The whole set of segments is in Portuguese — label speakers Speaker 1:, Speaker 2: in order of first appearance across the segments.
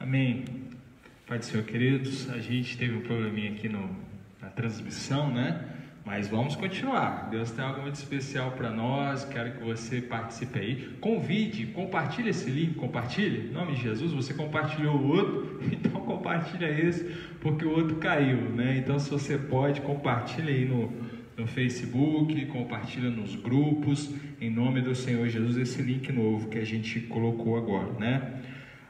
Speaker 1: Amém. Pai do Senhor, queridos, a gente teve um probleminha aqui na transmissão, né? Mas vamos continuar. Deus tem algo muito especial para nós. Quero que você participe aí. Convide, compartilhe esse link, compartilhe. Em nome de Jesus, você compartilhou o outro, então compartilha esse, porque o outro caiu, né? Então, se você pode, compartilha aí no Facebook, compartilha nos grupos, em nome do Senhor Jesus, esse link novo que a gente colocou agora, né?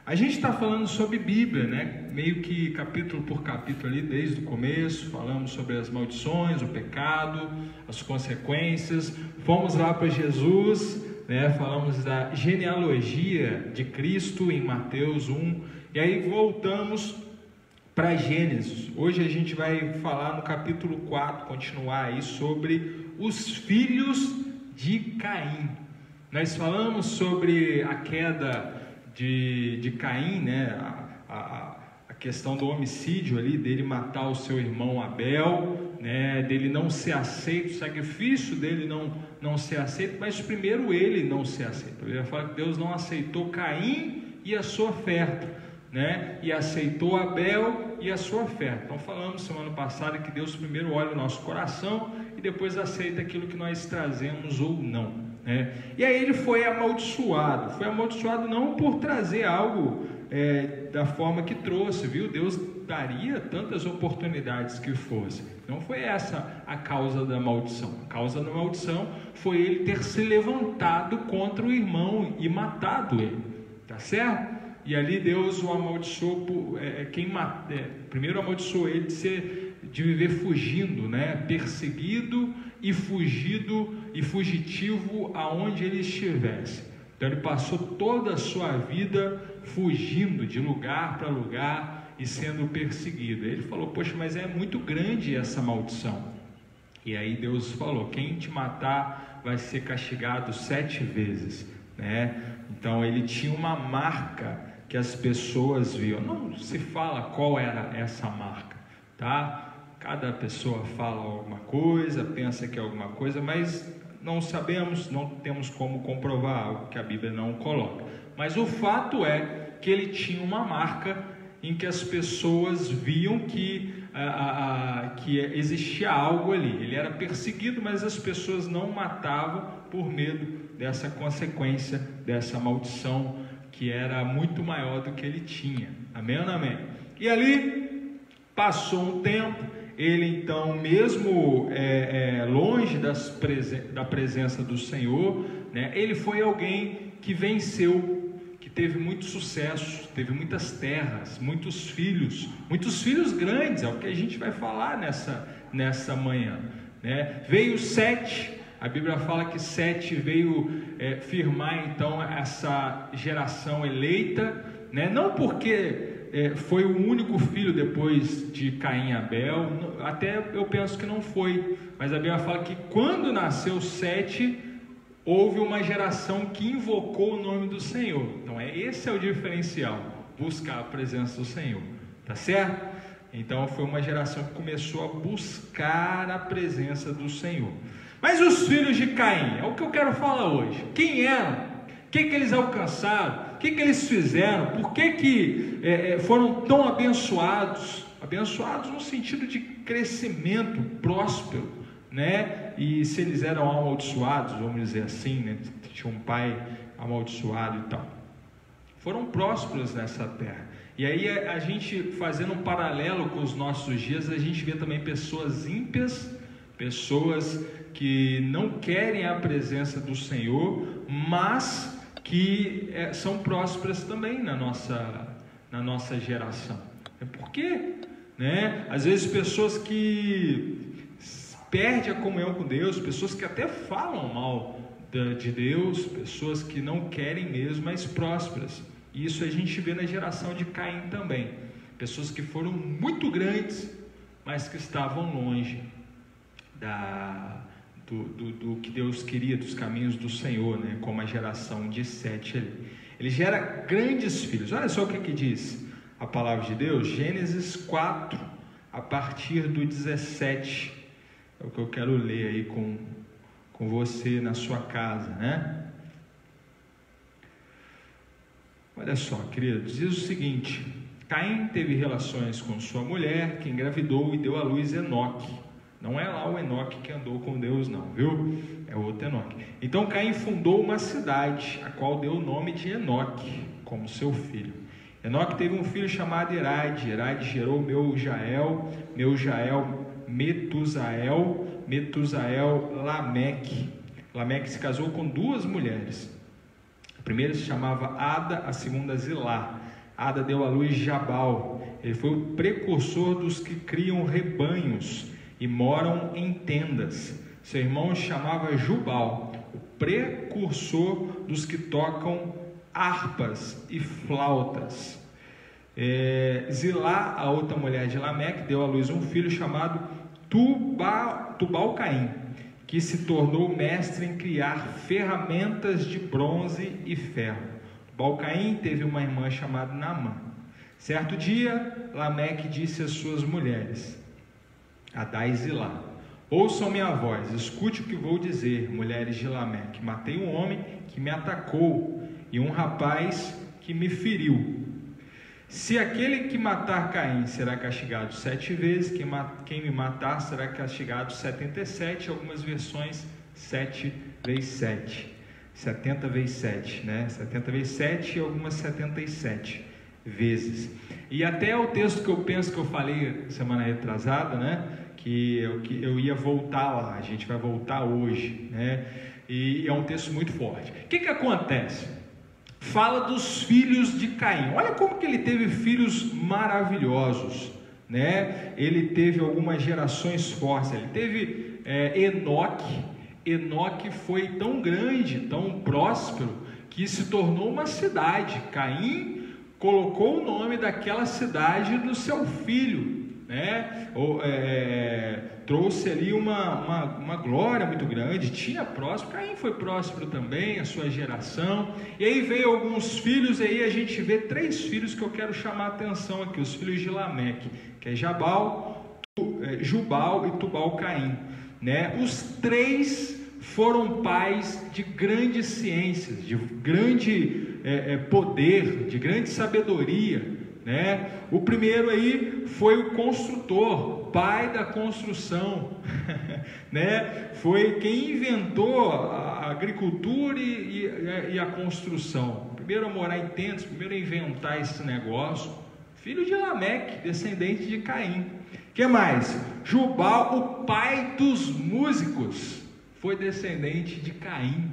Speaker 1: A gente está falando sobre Bíblia, né? Meio que capítulo por capítulo ali, desde o começo, falamos sobre as maldições, o pecado, as consequências, fomos lá para Jesus, né? Falamos da genealogia de Cristo em Mateus 1, e aí voltamos para Gênesis. Hoje a gente vai falar no capítulo 4, continuar aí sobre os filhos de Caim. Nós falamos sobre a queda de Caim, né? A questão do homicídio ali, dele matar o seu irmão Abel, né? Dele não ser aceito, o sacrifício dele não ser aceito, mas primeiro ele não ser aceito. Ele fala que Deus não aceitou Caim e a sua oferta, né? E aceitou Abel e a sua oferta. Então falamos semana passada que Deus primeiro olha o nosso coração e depois aceita aquilo que nós trazemos ou não, né? E aí ele foi amaldiçoado não por trazer algo da forma que trouxe, viu? Deus daria tantas oportunidades que fosse. Não foi essa a causa da maldição. A causa da maldição foi ele ter se levantado contra o irmão e matado ele, tá certo? E ali Deus o amaldiçoou, primeiro amaldiçoou ele de viver fugindo, né? Perseguido e fugitivo aonde ele estivesse. Então ele passou toda a sua vida fugindo de lugar para lugar e sendo perseguido. Ele falou: poxa, mas é muito grande essa maldição. E aí Deus falou: quem te matar vai ser castigado 7 vezes, né? Então ele tinha uma marca que as pessoas viam. Não se fala qual era essa marca, tá? Cada pessoa fala alguma coisa, pensa que é alguma coisa, mas não sabemos, não temos como comprovar algo que a Bíblia não coloca. Mas o fato é que ele tinha uma marca em que as pessoas viam que existia algo ali. Ele era perseguido, mas as pessoas não matavam por medo dessa consequência, dessa maldição que era muito maior do que ele tinha. Amém ou não amém? E ali passou um tempo. Ele então, mesmo longe da presença do Senhor, né, ele foi alguém que venceu, que teve muito sucesso, teve muitas terras, muitos filhos grandes, é o que a gente vai falar nessa manhã, né? Veio Sete, a Bíblia fala que Sete veio firmar então essa geração eleita, né? Não porque foi o único filho depois de Caim e Abel, até eu penso que não foi, mas a Bíblia fala que quando nasceu Sete, houve uma geração que invocou o nome do Senhor. Então esse é o diferencial, buscar a presença do Senhor, tá certo? Então foi uma geração que começou a buscar a presença do Senhor. Mas os filhos de Caim, é o que eu quero falar hoje. Quem eram? O que eles alcançaram? O que eles fizeram? Por que foram tão abençoados? Abençoados no sentido de crescimento próspero, né? E se eles eram amaldiçoados, vamos dizer assim, né? Tinha um pai amaldiçoado e tal. Foram prósperos nessa terra. E aí a gente, fazendo um paralelo com os nossos dias, a gente vê também pessoas ímpias, pessoas que não querem a presença do Senhor, mas que são prósperas também na nossa geração. Por quê? Né? Às vezes pessoas que perdem a comunhão com Deus, pessoas que até falam mal de Deus, pessoas que não querem mesmo, mas prósperas. E isso a gente vê na geração de Caim também. Pessoas que foram muito grandes, mas que estavam longe do que Deus queria, dos caminhos do Senhor, né? Como a geração de Sete ali. Ele gera grandes filhos. Olha só o que diz a palavra de Deus, Gênesis 4, a partir do 17. É o que eu quero ler aí com você na sua casa, né? Olha só, queridos, diz o seguinte: Caim teve relações com sua mulher, que engravidou e deu à luz Enoque. Não é lá o Enoque que andou com Deus não, viu? É outro Enoque. Então Caim fundou uma cidade, a qual deu o nome de Enoque, como seu filho. Enoque teve um filho chamado Irade. Irade gerou Meujael, Meujael Metusael, Metusael Lameque. Lameque se casou com duas mulheres. A primeira se chamava Ada, a segunda Zilá. Ada deu à luz Jabal. Ele foi o precursor dos que criam rebanhos e moram em tendas. Seu irmão se chamava Jubal, o precursor dos que tocam harpas e flautas. Zilá, a outra mulher de Lameque, deu à luz um filho chamado Tubal-Caim, que se tornou mestre em criar ferramentas de bronze e ferro. Tubal-Caim teve uma irmã chamada Naamã. Certo dia, Lameque disse às suas mulheres, Adá e Zilá: ouçam minha voz, escute o que vou dizer, mulheres de Lameque. Matei um homem que me atacou e um rapaz que me feriu. Se aquele que matar Caim será castigado 7 vezes, quem me matar será castigado 77, algumas versões 7 vezes 7. 70 vezes 7, né? 70 vezes 7 e algumas 77 vezes. E até o texto que eu penso que eu falei semana retrasada, né? Que eu ia voltar lá, a gente vai voltar hoje, né? E é um texto muito forte. O que acontece? Fala dos filhos de Caim. Olha como que ele teve filhos maravilhosos, né? Ele teve algumas gerações fortes. Ele teve Enoque. Enoque foi tão grande, tão próspero, que se tornou uma cidade. Caim colocou o nome daquela cidade no seu filho, né? Trouxe ali uma glória muito grande. Tinha próspero, Caim foi próspero também, a sua geração. E aí veio alguns filhos, e aí a gente vê 3 filhos que eu quero chamar a atenção aqui, os filhos de Lameque, que é Jubal e Tubal-Caim, né? Os 3 foram pais de grandes ciências, de grande poder, de grande sabedoria, né? O primeiro aí foi o construtor, pai da construção, né? Foi quem inventou a agricultura e a construção. Primeiro a morar em tendas, primeiro a inventar esse negócio. Filho de Lameque, descendente de Caim. O que mais? Jubal, o pai dos músicos, foi descendente de Caim.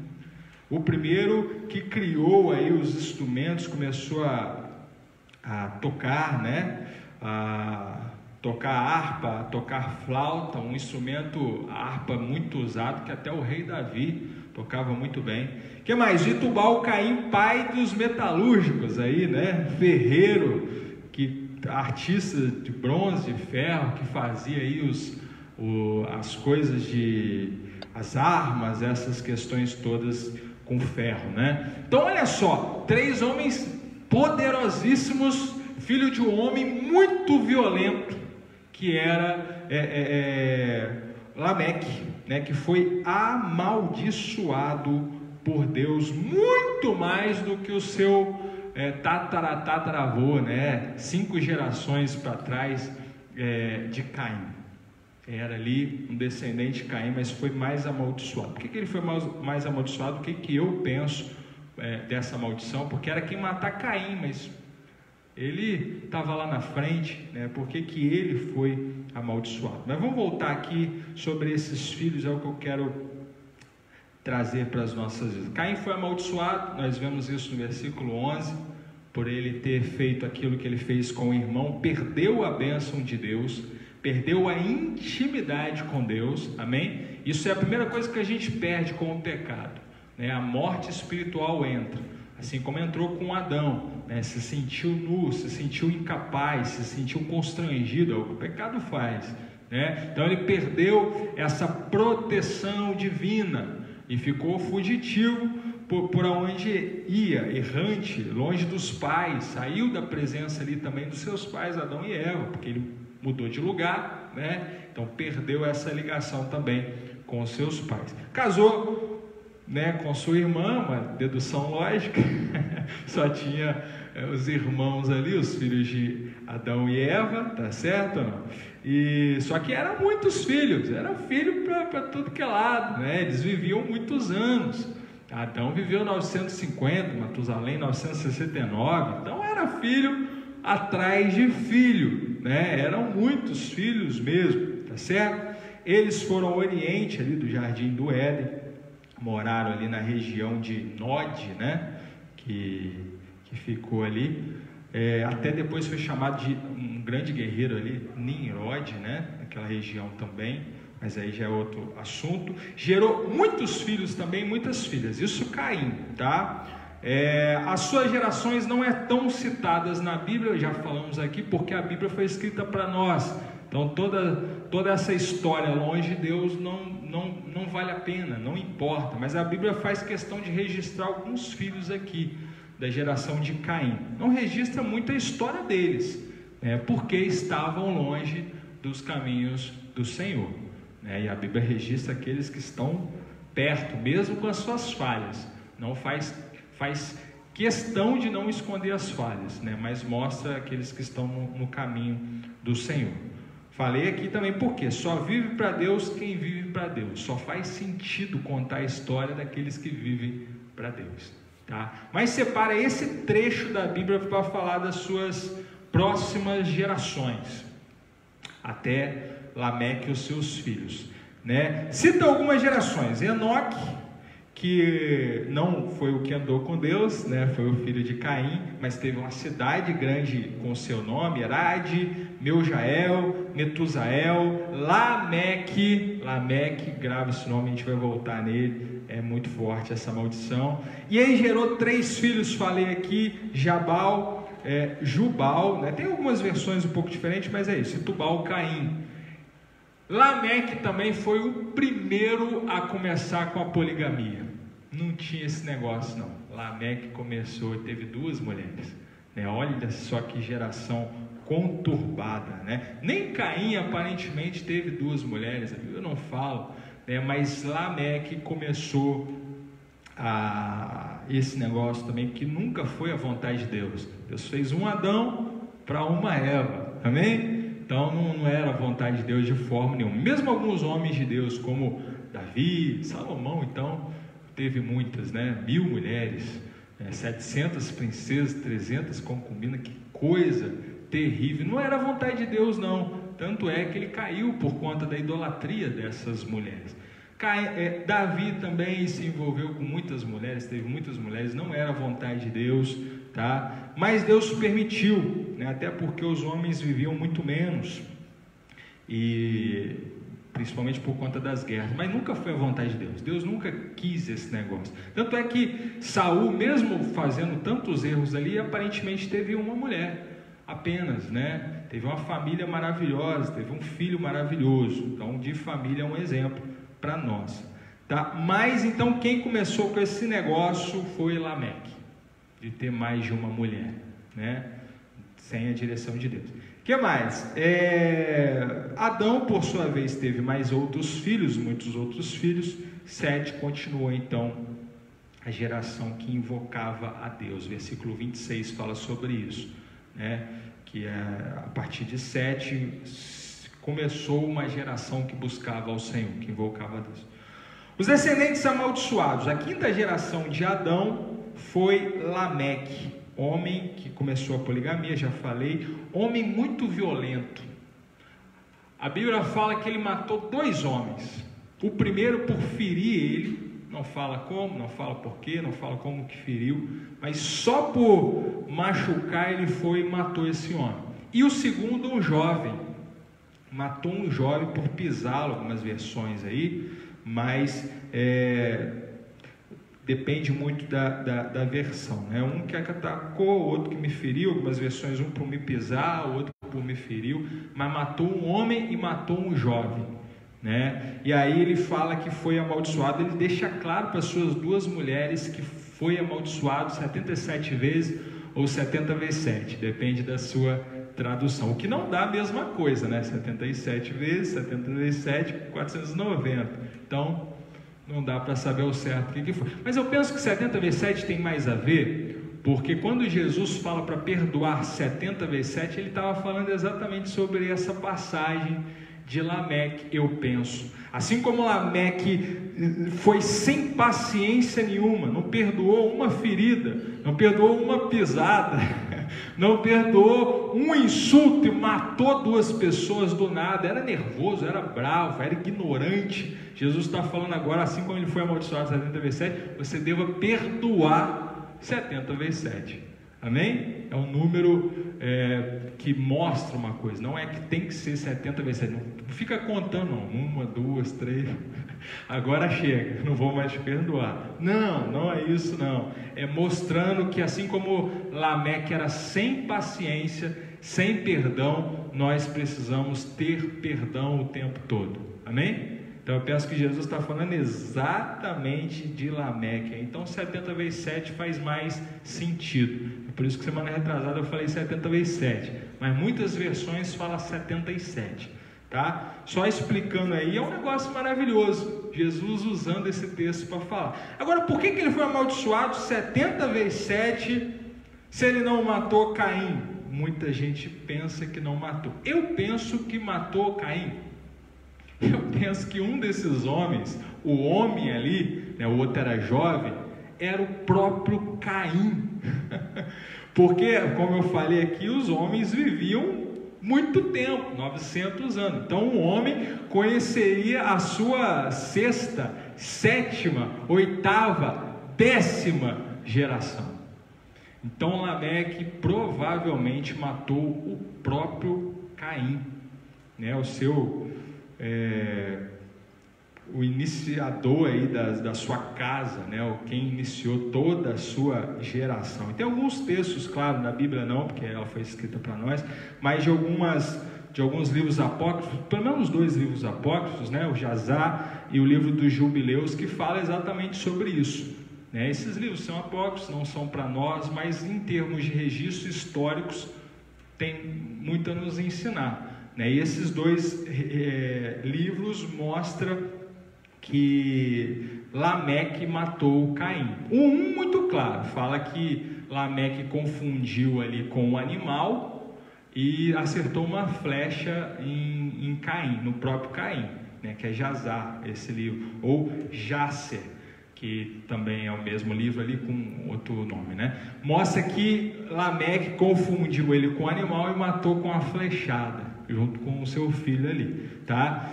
Speaker 1: O primeiro que criou aí os instrumentos, começou a tocar, né? A tocar harpa, a tocar flauta, um instrumento, a harpa muito usado, que até o rei Davi tocava muito bem. O que mais? Tubal-Caim, pai dos metalúrgicos aí, né? Ferreiro, artista de bronze, de ferro, que fazia aí as coisas as armas, essas questões todas com ferro, né? Então olha só, 3 homens poderosíssimos, filho de um homem muito violento, que era Lameque, né? Que foi amaldiçoado por Deus muito mais do que o seu tataravô, né? 5 gerações para trás de Caim. Era ali um descendente de Caim, mas foi mais amaldiçoado. Por que ele foi mais amaldiçoado? O que eu penso dessa maldição? Porque era quem matar Caim, mas ele estava lá na frente, né? Por que ele foi amaldiçoado? Mas vamos voltar aqui sobre esses filhos, é o que eu quero trazer para as nossas vidas. Caim foi amaldiçoado, nós vemos isso no versículo 11, por ele ter feito aquilo que ele fez com o irmão, perdeu a bênção de Deus, perdeu a intimidade com Deus, amém? Isso é a primeira coisa que a gente perde com o pecado, né? A morte espiritual entra, assim como entrou com Adão, né? Se sentiu nu, se sentiu incapaz, se sentiu constrangido, é o que o pecado faz, né? Então ele perdeu essa proteção divina e ficou fugitivo por onde ia, errante, longe dos pais, saiu da presença ali também dos seus pais, Adão e Eva, porque ele mudou de lugar, né? Então perdeu essa ligação também com os seus pais. Casou né, com sua irmã, uma dedução lógica, só tinha os irmãos ali, os filhos de Adão e Eva, tá certo ou não? E só que eram muitos filhos, era filho para tudo que é lado, né? Eles viviam muitos anos. Adão viveu 950, Matusalém 969, então era filho atrás de filho, né? Eram muitos filhos mesmo, tá certo? Eles foram ao oriente ali do Jardim do Éden, moraram ali na região de Nod, né? Que ficou ali, até depois foi chamado de um grande guerreiro ali, Nimrod, né? Naquela região também, mas aí já é outro assunto. Gerou muitos filhos também, muitas filhas, isso Caim, tá? As suas gerações não é tão citadas na Bíblia, já falamos aqui, porque a Bíblia foi escrita para nós, então toda essa história longe de Deus não vale a pena, não importa, mas a Bíblia faz questão de registrar alguns filhos aqui, da geração de Caim. Não registra muito a história deles, né, porque estavam longe dos caminhos do Senhor, né, e a Bíblia registra aqueles que estão perto, mesmo com as suas falhas. Não faz questão de não esconder as falhas, né, mas mostra aqueles que estão no caminho do Senhor. Falei aqui também porque só vive para Deus quem vive para Deus. Só faz sentido contar a história daqueles que vivem para Deus. Tá? Mas separa esse trecho da Bíblia para falar das suas próximas gerações, até Lameque e os seus filhos, né? Cita algumas gerações. Enoque, que não foi o que andou com Deus, né? Foi o filho de Caim, mas teve uma cidade grande com seu nome, Arade, Meujael, Metusael, Lameque, grava esse nome, a gente vai voltar nele. É muito forte essa maldição. E aí gerou 3 filhos, falei aqui, Jabal, Jubal, né? Tem algumas versões um pouco diferentes, mas é isso, Tubal, Caim. Lameque também foi o primeiro a começar com a poligamia. Não tinha esse negócio não. Lameque começou e teve 2 mulheres, né? Olha só que geração conturbada, né? Nem Caim aparentemente teve 2 mulheres, eu não falo, mas Lameque começou esse negócio também, que nunca foi a vontade de Deus. Deus fez um Adão para uma Eva, amém? Então não era a vontade de Deus de forma nenhuma. Mesmo alguns homens de Deus, como Davi, Salomão, então teve muitas, né? 1000 mulheres, 700 princesas, 300 concubinas, que coisa terrível. Não era a vontade de Deus não. Tanto é que ele caiu por conta da idolatria dessas mulheres. Davi também se envolveu com muitas mulheres, teve muitas mulheres, não era a vontade de Deus, tá? Mas Deus permitiu, né? Até porque os homens viviam muito menos, e principalmente por conta das guerras, mas nunca foi a vontade de Deus. Deus nunca quis esse negócio. Tanto é que Saul, mesmo fazendo tantos erros ali, aparentemente teve uma mulher apenas, né? Teve uma família maravilhosa, teve um filho maravilhoso. Então, de família é um exemplo para nós, tá? Mas então quem começou com esse negócio foi Lameque, de ter mais de uma mulher, né? Sem a direção de Deus. O que mais? Adão, por sua vez, teve mais outros filhos, muitos outros filhos. Sete continuou então a geração que invocava a Deus. Versículo 26 fala sobre isso, né? Que a partir de Sete começou uma geração que buscava ao Senhor, que invocava a Deus. Os descendentes amaldiçoados, a 5ª geração de Adão foi Lameque, homem que começou a poligamia, já falei, homem muito violento. A Bíblia fala que ele matou 2 homens. O primeiro por ferir ele, não fala como, não fala porquê, não fala como que feriu, mas só por machucar ele foi e matou esse homem. E o segundo, um jovem, matou um jovem por pisá-lo, algumas versões aí, mas depende muito da versão, né? Um que atacou, outro que me feriu, algumas versões, um por me pisar, outro por me feriu, mas matou um homem e matou um jovem, né? E aí ele fala que foi amaldiçoado, ele deixa claro para as suas 2 mulheres que foi amaldiçoado 77 vezes ou 70 vezes 7, depende da sua tradução, o que não dá a mesma coisa, né? 77 vezes, 70 vezes 7, 490, então Não dá para saber ao certo o que foi. Mas eu penso que 70 vezes 7 tem mais a ver, porque quando Jesus fala para perdoar 70 vezes 7, ele estava falando exatamente sobre essa passagem de Lameque, eu penso. Assim como Lameque foi sem paciência nenhuma, não perdoou uma ferida, não perdoou uma pisada, não perdoou um insulto e matou 2 pessoas do nada, era nervoso, era bravo, era ignorante. Jesus está falando agora, assim como ele foi amaldiçoado 70 vezes 7, você deva perdoar 70 vezes 7. Amém? É um número que mostra uma coisa, não é que tem que ser 70 vezes 7, não fica contando não, 1, 2, 3, agora chega, não vou mais te perdoar. Não é isso não, é mostrando que assim como Lameque era sem paciência, sem perdão, nós precisamos ter perdão o tempo todo. Amém? Então eu penso que Jesus está falando exatamente de Lameque. Então 70 vezes 7 faz mais sentido. Por isso que semana retrasada eu falei 70 vezes 7. Mas muitas versões falam 77. Tá? Só explicando aí, é um negócio maravilhoso. Jesus usando esse texto para falar. Agora, por que ele foi amaldiçoado 70 vezes 7 se ele não matou Caim? Muita gente pensa que não matou. Eu penso que matou Caim. Eu penso que um desses homens, o homem ali, né, o outro era jovem, era o próprio Caim. Porque, como eu falei aqui, os homens viviam muito tempo, 900 anos. Então, um homem conheceria a sua 6ª, 7ª, 8ª, 10ª geração. Então, Lameque provavelmente matou o próprio Caim, né, o iniciador aí da sua casa, né? Quem iniciou toda a sua geração. E tem alguns textos, claro, na Bíblia não, porque ela foi escrita para nós, mas de alguns livros apócrifos, pelo menos 2 livros apócrifos, né? O Jazar e o livro dos Jubileus, que fala exatamente sobre isso, né? Esses livros são apócrifos, não são para nós, mas em termos de registros históricos tem muito a nos ensinar. E esses 2 livros mostram que Lameque matou Caim. Um muito claro, fala que Lameque confundiu ali com o animal e acertou uma flecha em Caim, no próprio Caim, né, que é Jazar, esse livro, ou Jasser, que também é o mesmo livro ali com outro nome, né? Mostra que Lameque confundiu ele com o animal e matou com a flechada, junto com o seu filho ali, tá?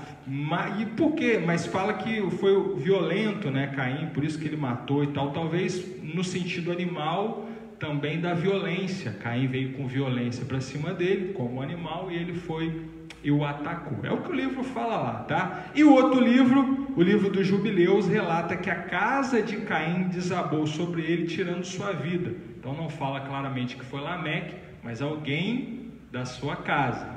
Speaker 1: E por quê? Mas fala que foi violento, né, Caim, por isso que ele matou e tal, talvez no sentido animal também da violência. Caim veio com violência para cima dele, como animal, e ele foi e o atacou. É o que o livro fala lá, tá? E o outro livro, o livro dos Jubileus, relata que a casa de Caim desabou sobre ele, tirando sua vida. Então não fala claramente que foi Lameque, mas alguém da sua casa,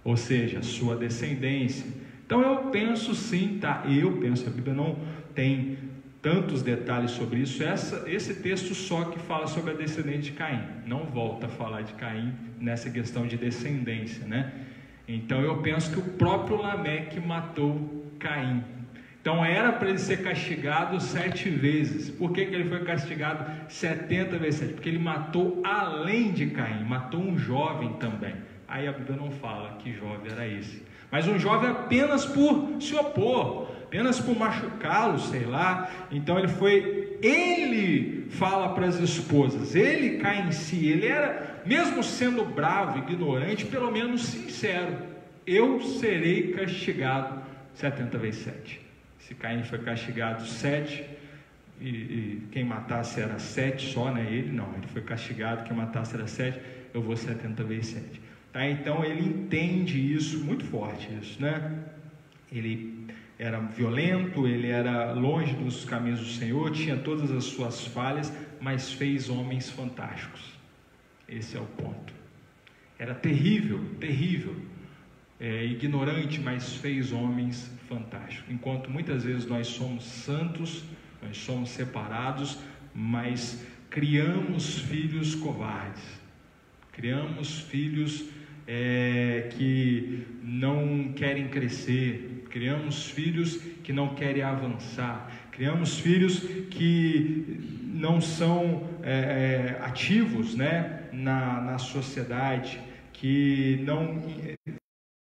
Speaker 1: ou seja, sua descendência. Então eu penso sim, tá? A Bíblia não tem tantos detalhes sobre isso. Esse texto só que fala sobre a descendente de Caim, não volta a falar de Caim nessa questão de descendência, né? Então eu penso que o próprio Lameque matou Caim. Então era para ele ser castigado 7 vezes. Por que ele foi castigado 70 vezes 7? Porque ele matou além de Caim, matou um jovem também. Aí a Bíblia não fala que jovem era esse, mas um jovem apenas por se opor, apenas por machucá-lo, sei lá. Então ele fala para as esposas, ele cai em si, ele era, mesmo sendo bravo, ignorante, pelo menos sincero: eu serei castigado 70 vezes 7. Se Caim foi castigado 7, e quem matasse era 7 só, né? Ele foi castigado, quem matasse era 7, eu vou 70 vezes 7. Tá? Então ele entende isso, muito forte isso, né? Ele era violento, ele era longe dos caminhos do Senhor, tinha todas as suas falhas, mas fez homens fantásticos. Esse é o ponto. Era terrível, ignorante, mas fez homens fantásticos. Enquanto muitas vezes nós somos santos, nós somos separados, mas criamos filhos covardes, criamos filhos que não querem crescer, criamos filhos que não querem avançar, criamos filhos que não são ativos, né, na sociedade, que não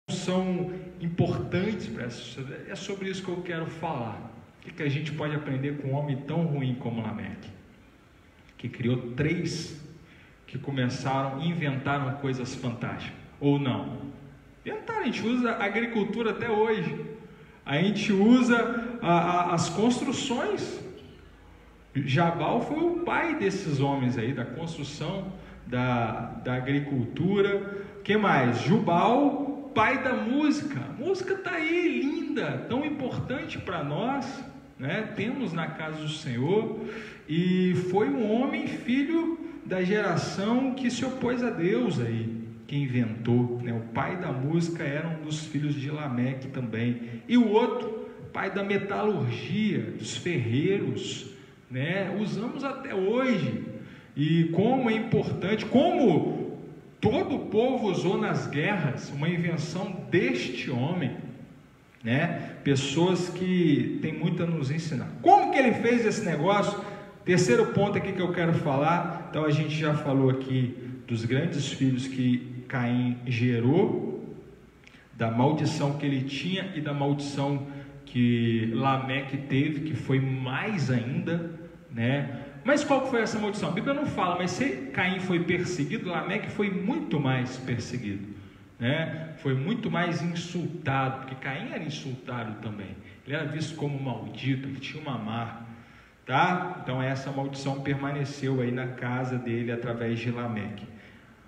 Speaker 1: são importantes para essa sociedade. É sobre isso que eu quero falar. O que a gente pode aprender com um homem tão ruim como Lameque, que criou 3 que inventaram coisas fantásticas, ou não? Inventaram, a gente usa a agricultura até hoje, a gente usa as construções. Jabal foi o pai desses homens aí, da construção, da agricultura. Que mais? Jubal, pai da música. A música está aí, linda, tão importante para nós, né? Temos na casa do Senhor. E foi um homem, filho da geração que se opôs a Deus aí, que inventou, né? O pai da música era um dos filhos de Lameque também. E o outro, pai da metalurgia, dos ferreiros, né? Usamos até hoje. E como é importante, como todo o povo usou nas guerras, uma invenção deste homem, né? Pessoas que têm muito a nos ensinar. Como que ele fez esse negócio? Terceiro ponto aqui que eu quero falar. Então a gente já falou aqui dos grandes filhos que Caim gerou, da maldição que ele tinha e da maldição que Lameque teve, que foi mais ainda, né? Mas qual foi essa maldição? A Bíblia não fala, mas se Caim foi perseguido, Lameque foi muito mais perseguido, né? Foi muito mais insultado, porque Caim era insultado também. Ele era visto como maldito, ele tinha uma marca, tá? Então essa maldição permaneceu aí na casa dele através de Lameque.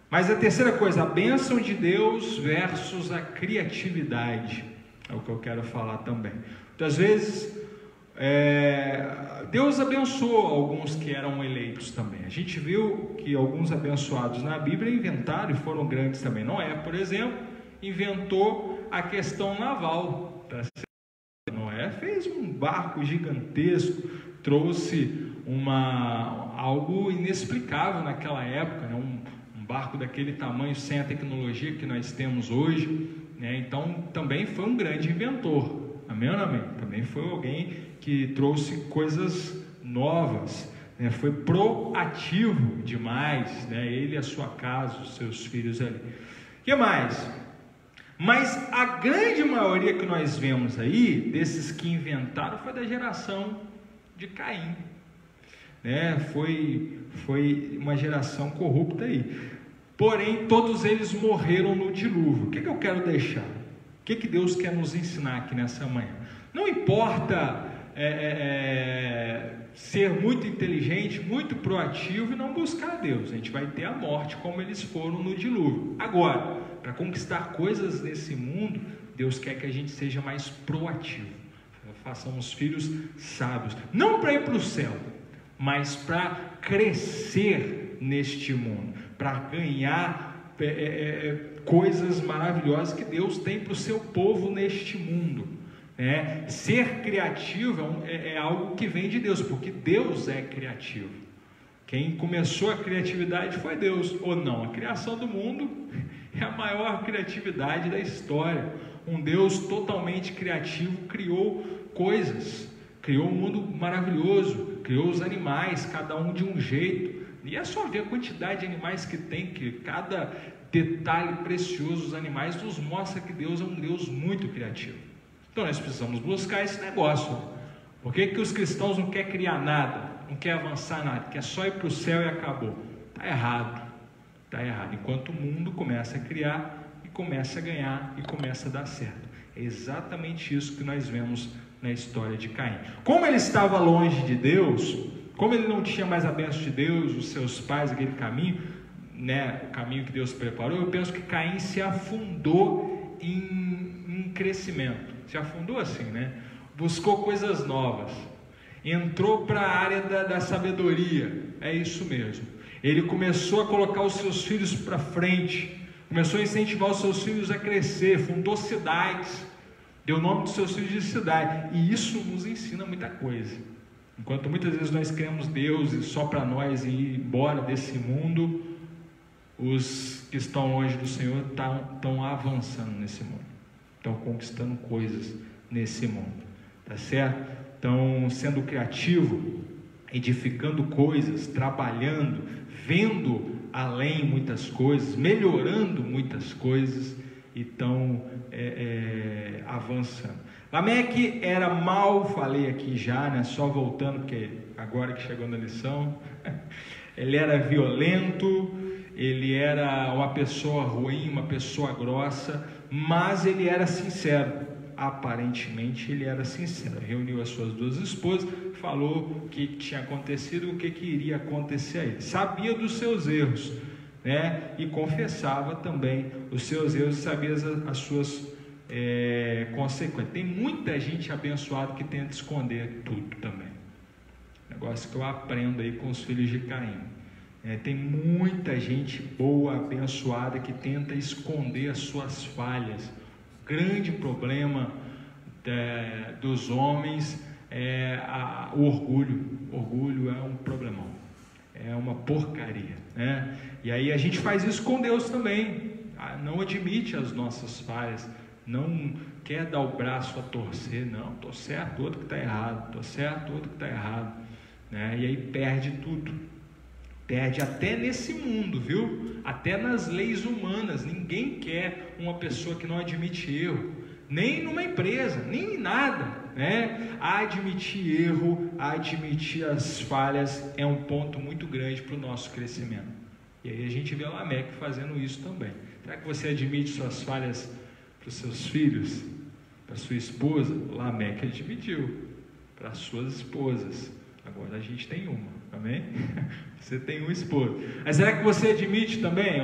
Speaker 1: Mas a terceira coisa, a bênção de Deus versus a criatividade, é o que eu quero falar também. Muitas vezes Deus abençoou alguns que eram eleitos também. A gente viu que alguns abençoados na Bíblia inventaram e foram grandes também. Noé, por exemplo, inventou a questão naval. Noé fez um barco gigantesco, trouxe algo inexplicável naquela época, né? Um barco daquele tamanho sem a tecnologia que nós temos hoje, né? Então também foi um grande inventor. Amém ou não amém? Também foi alguém que trouxe coisas novas, né? Foi proativo demais, né? Ele, a sua casa, os seus filhos ali. O que mais? Mas a grande maioria que nós vemos aí, desses que inventaram, foi da geração de Caim, né? Foi uma geração corrupta aí. Porém, todos eles morreram no dilúvio. O que eu quero deixar? O que Deus quer nos ensinar aqui nessa manhã? Não importa ser muito inteligente, muito proativo e não buscar Deus. A gente vai ter a morte como eles foram no dilúvio. Agora, para conquistar coisas nesse mundo, Deus quer que a gente seja mais proativo. Façamos filhos sábios. Não para ir para o céu, mas para crescer neste mundo, para ganhar coisas maravilhosas que Deus tem para o seu povo neste mundo. Ser criativo é algo que vem de Deus, porque Deus é criativo. Quem começou a criatividade foi Deus, ou não? A criação do mundo é a maior criatividade da história. Um Deus totalmente criativo criou coisas, criou um mundo maravilhoso, criou os animais, cada um de um jeito. E é só ver a quantidade de animais que tem, que cada detalhe precioso dos animais nos mostra que Deus é um Deus muito criativo. Então nós precisamos buscar esse negócio. Por que os cristãos não querem criar nada, não querem avançar nada, quer só ir para o céu e acabou? Está errado, está errado. Enquanto o mundo começa a criar e começa a ganhar e começa a dar certo. É exatamente isso que nós vemos na história de Caim. Como ele estava longe de Deus, como ele não tinha mais a bênção de Deus, os seus pais, aquele caminho, né, o caminho que Deus preparou, eu penso que Caim se afundou em crescimento. Se afundou assim, né? Buscou coisas novas, entrou para a área da sabedoria, é isso mesmo. Ele começou a colocar os seus filhos para frente, começou a incentivar os seus filhos a crescer, fundou cidades, deu o nome dos seus filhos de cidade, e isso nos ensina muita coisa. Enquanto muitas vezes nós queremos Deus e só para nós ir embora desse mundo, os que estão longe do Senhor estão avançando nesse mundo, estão conquistando coisas nesse mundo, tá certo? estão sendo criativo, edificando coisas, trabalhando, vendo além muitas coisas, melhorando muitas coisas, e estão avançando. Lameque era mau, falei aqui já, né? Só voltando, porque agora que chegou na lição, ele era violento, ele era uma pessoa ruim, uma pessoa grossa, mas ele era sincero. Aparentemente ele era sincero. Reuniu as suas duas esposas, falou o que tinha acontecido, o que iria acontecer a ele. Sabia dos seus erros, né? E confessava também os seus erros, sabia as suas consequências. Tem muita gente abençoada que tenta esconder tudo também. Negócio que eu aprendo aí com os filhos de Caim. Tem muita gente boa, abençoada, que tenta esconder as suas falhas. O grande problema dos homens é o orgulho. O orgulho é um problemão, é uma porcaria, né? E aí a gente faz isso com Deus também. Não admite as nossas falhas, não quer dar o braço a torcer. Não, estou certo, outro que está errado, estou certo, outro que está errado, né? E aí perde tudo. Perde até nesse mundo, viu? Até nas leis humanas. Ninguém quer uma pessoa que não admite erro, nem numa empresa, nem em nada, né? Admitir erro, admitir as falhas é um ponto muito grande para o nosso crescimento. E aí a gente vê Lameque fazendo isso também. Será que você admite suas falhas para os seus filhos, para sua esposa? Lameque admitiu para as suas esposas. Agora a gente tem uma, amém? Você tem uma esposa. Mas será que você admite também?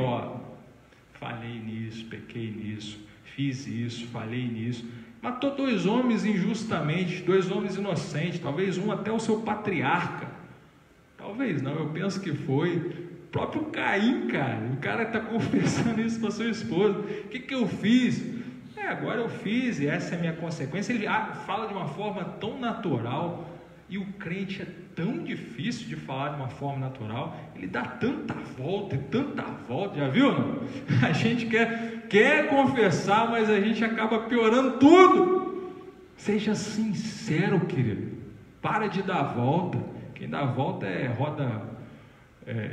Speaker 1: Falei nisso, pequei nisso, fiz isso, falei nisso. Matou 2 homens injustamente, 2 homens inocentes, talvez um até o seu patriarca. Talvez não, eu penso que foi o próprio Caim, cara. O cara está confessando isso para sua esposa. O que eu fiz? Agora eu fiz e essa é a minha consequência. Ele fala de uma forma tão natural. E o crente é tão difícil de falar de uma forma natural, ele dá tanta volta e tanta volta, já viu, não? A gente quer confessar, mas a gente acaba piorando tudo. Seja sincero, querido, para de dar volta. Quem dá volta é roda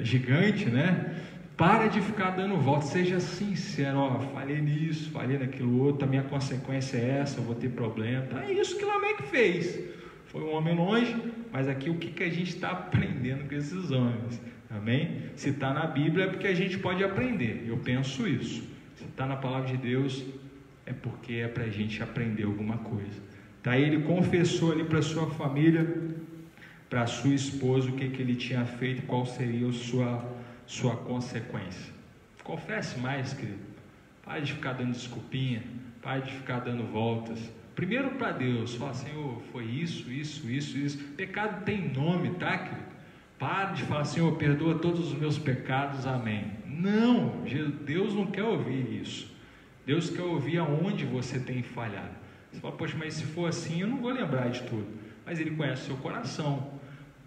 Speaker 1: gigante, né? Para de ficar dando volta, seja sincero. Falei nisso, falei naquilo outro, a minha consequência é essa, eu vou ter problema. Então é isso que Lameque fez. Foi um homem longe, mas aqui o que a gente está aprendendo com esses homens? Amém? Se está na Bíblia é porque a gente pode aprender. Eu penso isso. Se está na palavra de Deus é porque é para a gente aprender alguma coisa. Daí ele confessou ali para sua família, para sua esposa, o que ele tinha feito, qual seria a sua consequência. Confesse mais, querido. Pare de ficar dando desculpinha, pare de ficar dando voltas. Primeiro para Deus, fala: Senhor, foi isso. Pecado tem nome, tá, querido? Pare de falar: Senhor, perdoa todos os meus pecados, amém. Não, Deus não quer ouvir isso. Deus quer ouvir aonde você tem falhado. Você fala: poxa, mas se for assim, eu não vou lembrar de tudo. Mas Ele conhece o seu coração.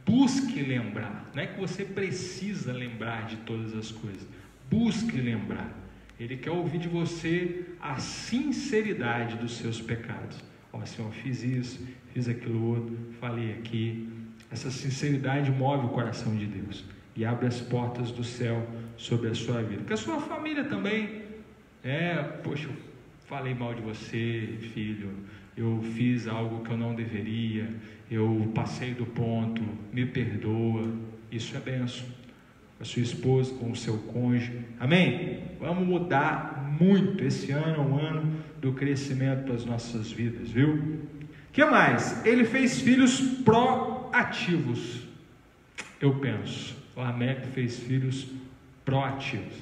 Speaker 1: Busque lembrar. Não é que você precisa lembrar de todas as coisas. Busque lembrar. Ele quer ouvir de você a sinceridade dos seus pecados. Senhor, fiz isso, fiz aquilo outro, falei aqui. Essa sinceridade move o coração de Deus e abre as portas do céu sobre a sua vida. Que a sua família também, poxa, eu falei mal de você, filho, eu fiz algo que eu não deveria, eu passei do ponto, me perdoa. Isso é bênção. Com a sua esposa, com o seu cônjuge, amém? Vamos mudar muito. Esse ano é um ano do crescimento para as nossas vidas, viu? O que mais? Ele fez filhos proativos. Eu penso, Lameque fez filhos proativos.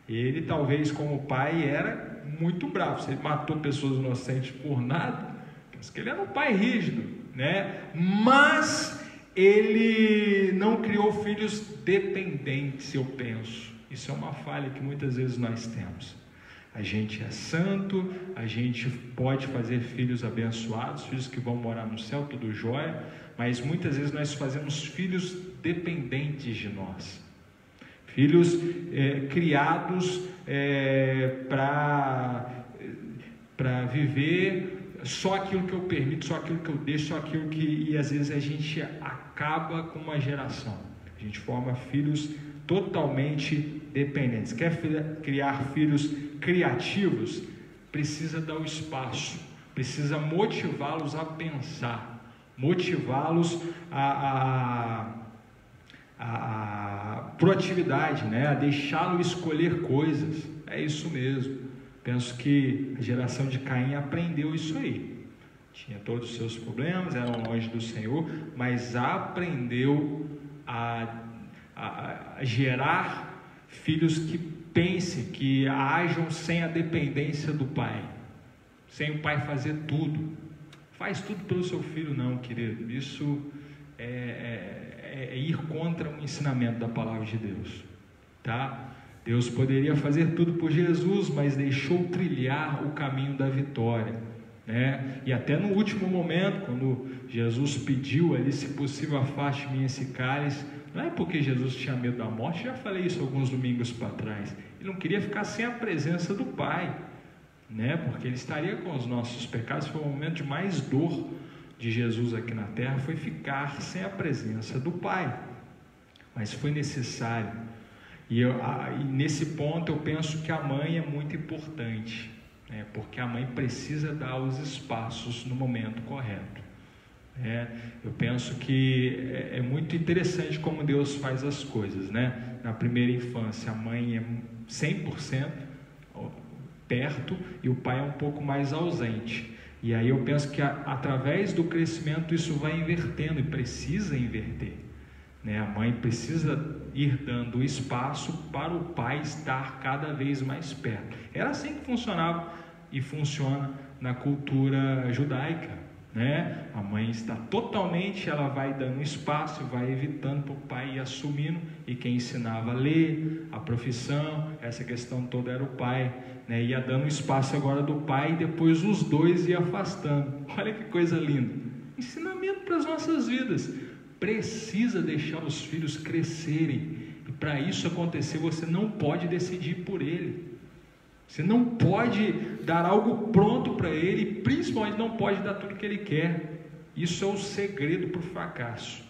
Speaker 1: Ele talvez como pai era muito bravo. Se ele matou pessoas inocentes por nada, penso que ele era um pai rígido, né? Mas ele não criou filhos dependentes, eu penso. Isso é uma falha que muitas vezes nós temos. A gente é santo, a gente pode fazer filhos abençoados, filhos que vão morar no céu, tudo jóia, mas muitas vezes nós fazemos filhos dependentes de nós. Filhos criados para viver só aquilo que eu permito, só aquilo que eu deixo, só aquilo que... E às vezes a gente acaba com uma geração. A gente forma filhos totalmente dependentes. Quer criar filhos criativos? Precisa dar o espaço, precisa motivá-los a pensar, motivá-los a proatividade, né? A deixá-lo escolher coisas. É isso mesmo. Penso que a geração de Caim aprendeu isso aí. Tinha todos os seus problemas, eram longe do Senhor, mas aprendeu a gerar filhos que pensem, que ajam sem a dependência do pai, sem o pai fazer tudo. Faz tudo pelo seu filho, não, querido. Isso é ir contra o ensinamento da palavra de Deus, tá? Deus poderia fazer tudo por Jesus, mas deixou trilhar o caminho da vitória, né? E até no último momento, quando Jesus pediu ali, se possível, afaste de mim esse cálice, não é porque Jesus tinha medo da morte, já falei isso alguns domingos para trás, ele não queria ficar sem a presença do Pai, né? Porque ele estaria com os nossos pecados. Foi o momento de mais dor de Jesus aqui na terra, foi ficar sem a presença do Pai, mas foi necessário. E nesse ponto eu penso que a mãe é muito importante, né? Porque a mãe precisa dar os espaços no momento correto. Eu penso que é muito interessante como Deus faz as coisas, né? Na primeira infância a mãe é 100% perto e o pai é um pouco mais ausente, e aí eu penso que através do crescimento isso vai invertendo, e precisa inverter, né? A mãe precisa ir dando espaço para o pai estar cada vez mais perto. Era assim que funcionava e funciona na cultura judaica, né? A mãe está totalmente, ela vai dando espaço, vai evitando para o pai ir assumindo, e quem ensinava a ler, a profissão, essa questão toda era o pai, né? Ia dando espaço agora do pai, e depois os dois iam afastando. Olha que coisa linda, ensinamento para as nossas vidas. Precisa deixar os filhos crescerem, e para isso acontecer você não pode decidir por ele. Você não pode dar algo pronto para ele, e principalmente não pode dar tudo que ele quer. Isso é o segredo para o fracasso.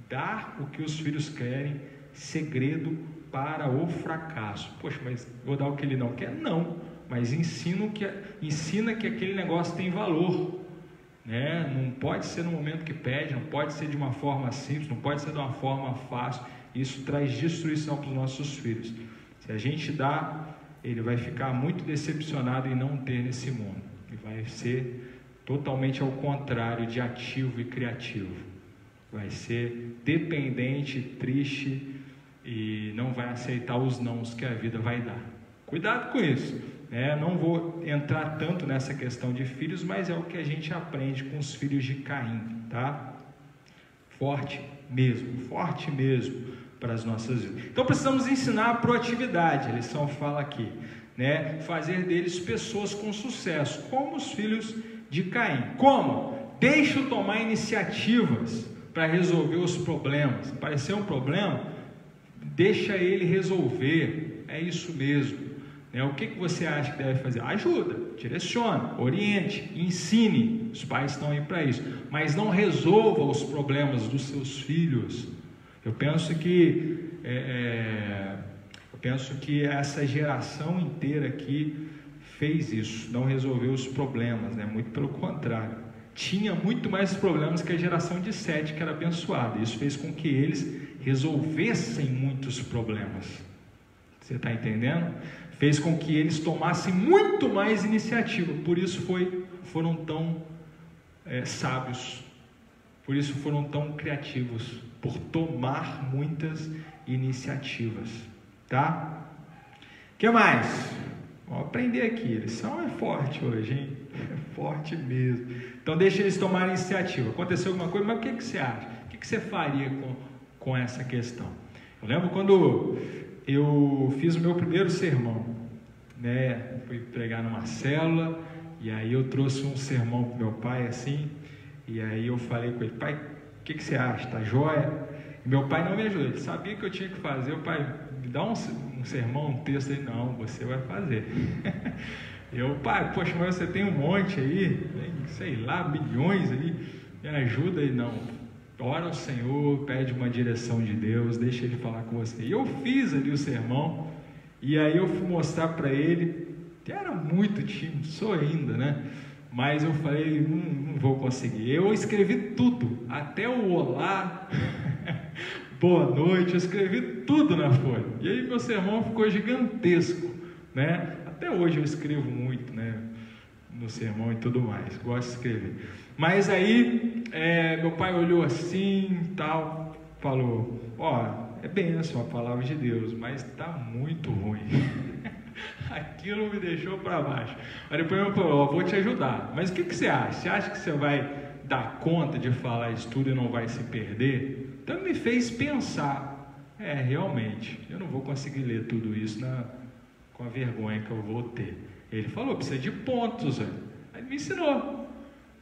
Speaker 1: Dar o que os filhos querem, segredo para o fracasso. Poxa, mas vou dar o que ele não quer? Não, mas ensina que aquele negócio tem valor, né? Não pode ser no momento que pede, não pode ser de uma forma simples, não pode ser de uma forma fácil. Isso traz destruição para os nossos filhos. Se a gente dá, ele vai ficar muito decepcionado em não ter nesse mundo, e vai ser totalmente ao contrário de ativo e criativo. Vai ser dependente, triste, e não vai aceitar os nãos que a vida vai dar. Cuidado com isso, né? Não vou entrar tanto nessa questão de filhos, mas é o que a gente aprende com os filhos de Caim, tá? Forte mesmo para as nossas vidas. Então precisamos ensinar a proatividade. A lição fala aqui, né? Fazer deles pessoas com sucesso, como os filhos de Caim. Como? Deixa-o tomar iniciativas para resolver os problemas. Apareceu um problema, deixa ele resolver. É isso mesmo, né? O que você acha que deve fazer? Ajuda, direciona, oriente, ensine. Os pais estão aí para isso, mas não resolva os problemas dos seus filhos. Eu penso que essa geração inteira aqui fez isso, não resolveu os problemas, né? Muito pelo contrário, tinha muito mais problemas que a geração de Sete, que era abençoada. Isso fez com que eles resolvessem muitos problemas. Você está entendendo? Fez com que eles tomassem muito mais iniciativa, por isso foram tão sábios, por isso foram tão criativos, por tomar muitas iniciativas, tá? O que mais? Vamos aprender aqui, a lição é forte hoje, hein? É forte mesmo. Então deixa eles tomarem iniciativa. Aconteceu alguma coisa, mas o que você acha? O que você faria com essa questão? Eu lembro quando eu fiz o meu primeiro sermão, né? Fui pregar numa célula, e aí eu trouxe um sermão para meu pai, assim, e aí eu falei com ele: pai, o que você acha? Tá joia? E meu pai não me ajudou, ele sabia que eu tinha que fazer. O pai, me dá um sermão, um texto aí. Não, você vai fazer. Eu, pai, poxa, mas você tem um monte aí, sei lá, milhões aí, me ajuda aí. Não, ora ao Senhor, pede uma direção de Deus, deixa Ele falar com você. E eu fiz ali o sermão, e aí eu fui mostrar para ele, que era muito tímido, sou ainda, né? Mas eu falei, não vou conseguir. Eu escrevi tudo, até o olá, boa noite, eu escrevi tudo na folha. E aí meu sermão ficou gigantesco, né? Até hoje eu escrevo muito, né? No sermão e tudo mais, gosto de escrever. Mas aí, meu pai olhou assim, tal, falou, é bênção a palavra de Deus, mas está muito ruim. Aquilo me deixou para baixo. Aí depois ele falou, vou te ajudar. Mas o que você acha? Você acha que você vai dar conta de falar isso tudo e não vai se perder? Então me fez pensar, realmente, eu não vou conseguir ler tudo isso com a vergonha que eu vou ter. Ele falou, precisa de pontos, velho. Aí me ensinou,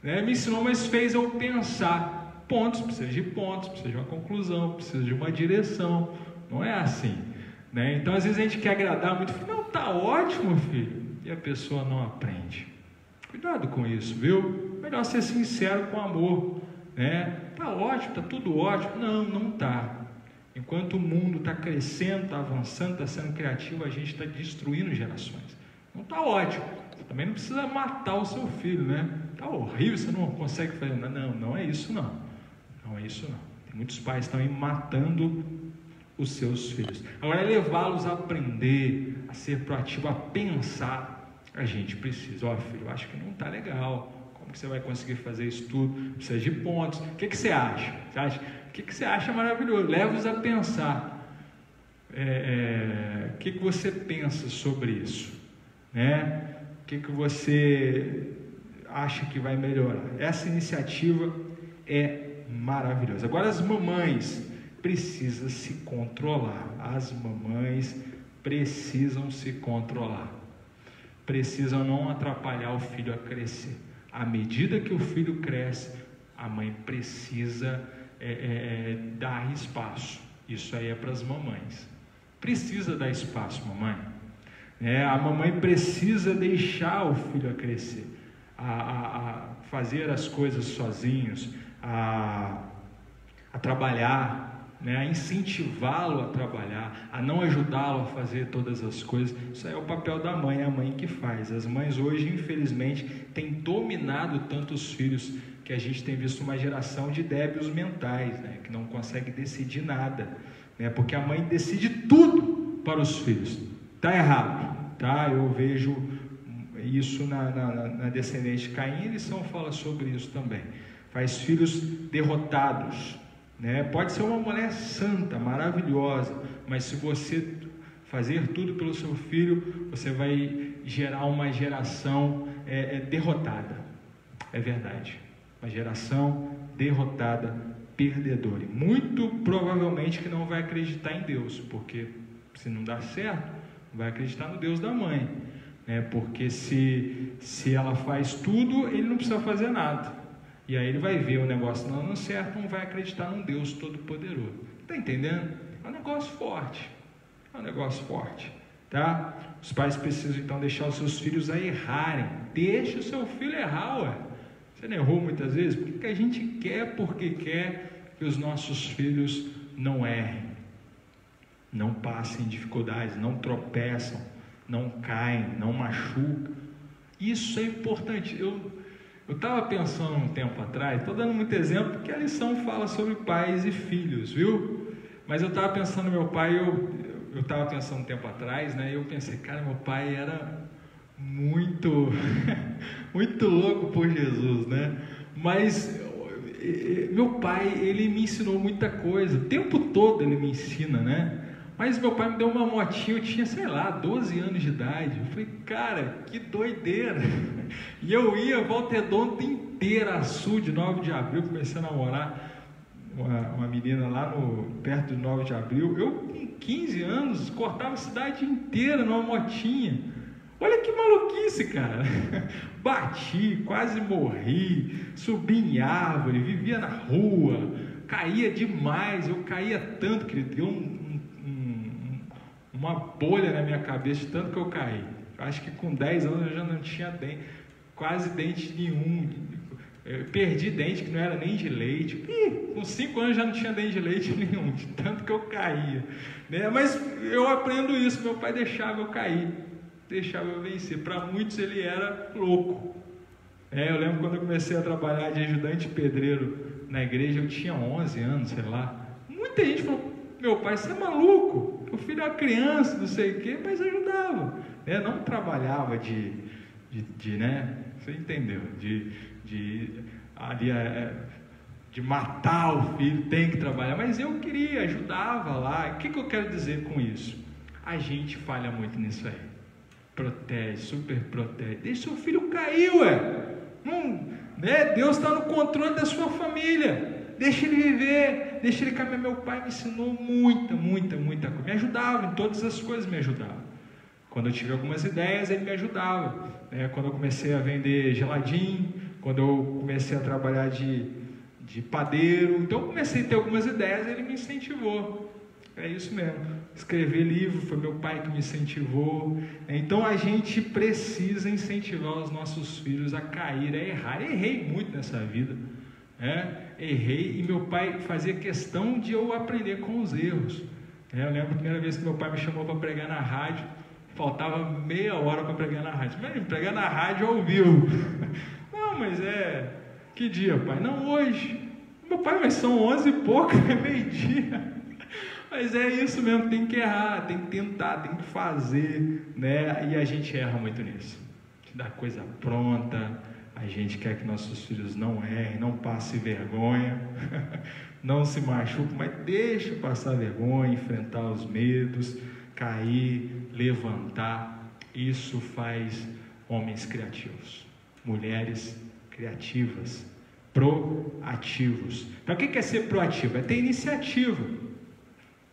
Speaker 1: né? Me ensinou, mas fez eu pensar. Pontos, precisa de pontos, precisa de uma conclusão, precisa de uma direção. Não é assim, né? Então às vezes a gente quer agradar muito, não, tá ótimo, filho, e a pessoa não aprende. Cuidado com isso, viu? Melhor ser sincero com amor, né? Tá ótimo, tá tudo ótimo. Não tá. Enquanto o mundo está crescendo, está avançando, está sendo criativo, a gente está destruindo gerações. Não está ótimo. Você também não precisa matar o seu filho, né? Está horrível, você não consegue fazer nada. Não é isso não. Não é isso não. Tem muitos pais que estão aí matando os seus filhos. Agora é levá-los a aprender, a ser proativo, a pensar. A gente precisa. Filho, eu acho que não está legal. Como que você vai conseguir fazer isso tudo? Precisa de pontos. O que você acha? O que você acha maravilhoso? Leva-os a pensar. O que você pensa sobre isso? Né? O que você acha que vai melhorar? Essa iniciativa é maravilhosa. Agora as mamães precisam se controlar. As mamães precisam se controlar. Precisam não atrapalhar o filho a crescer. À medida que o filho cresce, a mãe precisa dar espaço. Isso aí é para as mamães. Precisa dar espaço, mamãe. A mamãe precisa deixar o filho a crescer, a fazer as coisas sozinhos, a trabalhar, a incentivá-lo a trabalhar, a não ajudá-lo a fazer todas as coisas. Isso aí é o papel da mãe, é a mãe que faz. As mães hoje, infelizmente, têm dominado tanto os filhos, que a gente tem visto uma geração de débeis mentais, que não consegue decidir nada, porque a mãe decide tudo para os filhos. Está errado, tá? Eu vejo isso na descendente de Caim. Lição fala sobre isso também. Faz filhos derrotados, Pode ser uma mulher santa, maravilhosa, mas se você fazer tudo pelo seu filho, você vai gerar uma geração derrotada. É verdade. Uma geração derrotada, perdedora. Muito provavelmente que não vai acreditar em Deus, porque se não dá certo, vai acreditar no Deus da mãe, porque se ela faz tudo, ele não precisa fazer nada. E aí ele vai ver o negócio não dando certo, não vai acreditar num Deus todo-poderoso. Está entendendo? É um negócio forte. Tá? Os pais precisam então deixar os seus filhos a errarem. Deixa o seu filho errar, ué. Você não errou muitas vezes? Por que a gente quer, porque quer que os nossos filhos não errem, não passem dificuldades, não tropeçam, não caem, não machucam? Isso é importante. Eu estava pensando um tempo atrás, estou dando muito exemplo porque a lição fala sobre pais e filhos, viu? Mas eu estava pensando no meu pai, eu estava pensando um tempo atrás, e eu pensei, cara, meu pai era muito louco por Jesus, mas meu pai, ele me ensinou muita coisa, o tempo todo ele me ensina, mas meu pai me deu uma motinha, eu tinha, 12 anos de idade. Eu falei, cara, que doideira. E eu ia Volta Redonda inteira, a sul de 9 de abril, comecei a namorar uma menina lá perto de 9 de abril. Eu, com 15 anos, cortava a cidade inteira numa motinha. Olha que maluquice, cara. Bati, quase morri, subi em árvore, vivia na rua, caía demais. Eu caía tanto que deu uma bolha na minha cabeça de tanto que eu caí. Acho que com 10 anos eu já não tinha quase dente nenhum. Eu perdi dente que não era nem de leite. Com 5 anos já não tinha dente de leite nenhum, de tanto que eu caía, né? Mas eu aprendo isso, meu pai deixava eu cair, deixava eu vencer. Para muitos ele era louco. Eu lembro quando eu comecei a trabalhar de ajudante pedreiro na igreja, eu tinha 11 anos, sei lá. Muita gente falou, meu pai, você é maluco, o filho é uma criança, não sei o quê, mas ajudava. Não trabalhava né? Você entendeu? De matar o filho, tem que trabalhar, mas eu queria, ajudava lá. O que eu quero dizer com isso? A gente falha muito nisso aí. Protege, super protege, deixa seu filho cair, Deus está no controle da sua família, deixa ele viver, deixa ele caminhar. Meu pai me ensinou muita coisa, me ajudava em todas as coisas, me ajudava. Quando eu tive algumas ideias, ele me ajudava, quando eu comecei a vender geladinho, quando eu comecei a trabalhar de padeiro, então eu comecei a ter algumas ideias, ele me incentivou. É isso mesmo, escrever livro foi meu pai que me incentivou. Então a gente precisa incentivar os nossos filhos a cair, a errar. Errei muito nessa vida, errei, e meu pai fazia questão de eu aprender com os erros. Eu lembro a primeira vez que meu pai me chamou para pregar na rádio, faltava meia hora para pregar na rádio. Mas pregar na rádio ao vivo. Não, mas que dia, pai? Não, hoje. Meu pai, mas são 11 e pouco, é meio-dia. Mas é isso mesmo, tem que errar, tem que tentar, tem que fazer, né? E a gente erra muito nisso. A gente dá coisa pronta, a gente quer que nossos filhos não errem, não passem vergonha, não se machuquem, mas deixa passar vergonha, enfrentar os medos, cair, levantar. Isso faz homens criativos, mulheres criativas, proativos. Para que é ser proativo? É ter iniciativa,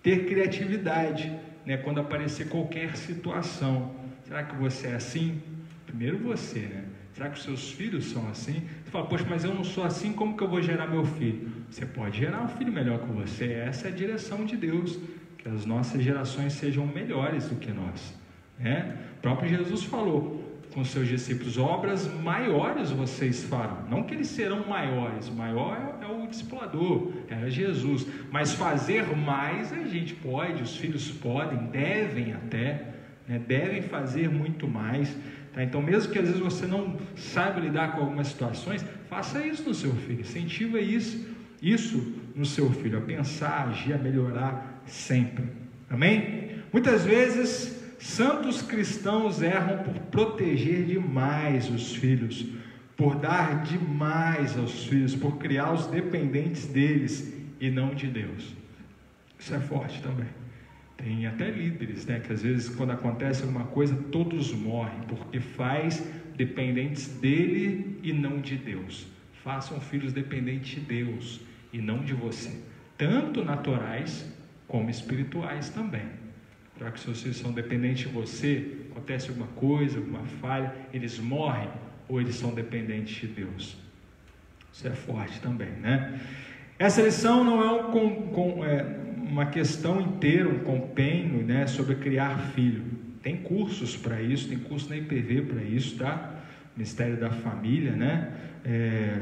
Speaker 1: ter criatividade, né? Quando aparecer qualquer situação. Será que você é assim? Primeiro você, né? Será que os seus filhos são assim? Você fala, poxa, mas eu não sou assim, como que eu vou gerar meu filho? Você pode gerar um filho melhor que você. Essa é a direção de Deus, que as nossas gerações sejam melhores do que nós, né? O próprio Jesus falou com seus discípulos, obras maiores vocês farão. Não que eles serão maiores, maior é o discipulador, é Jesus, mas fazer mais a gente pode, os filhos podem, devem até, né? Devem fazer muito mais, tá? Então mesmo que às vezes você não saiba lidar com algumas situações, faça isso no seu filho, incentiva isso no seu filho, a pensar, a agir, a melhorar sempre, amém? Muitas vezes santos cristãos erram por proteger demais os filhos, por dar demais aos filhos, por criá-los dependentes deles e não de Deus. Isso é forte também. Tem até líderes, né, que às vezes quando acontece alguma coisa todos morrem, porque faz dependentes dele e não de Deus. Façam filhos dependentes de Deus e não de você, tanto naturais como espirituais também. Já que seus filhos são dependentes de você, acontece alguma coisa, alguma falha, eles morrem ou eles são dependentes de Deus. Isso é forte também, né? Essa lição não é uma questão inteira, um compenho, né, sobre criar filho. Tem cursos para isso, tem curso na IPV para isso, tá? Ministério da Família, né?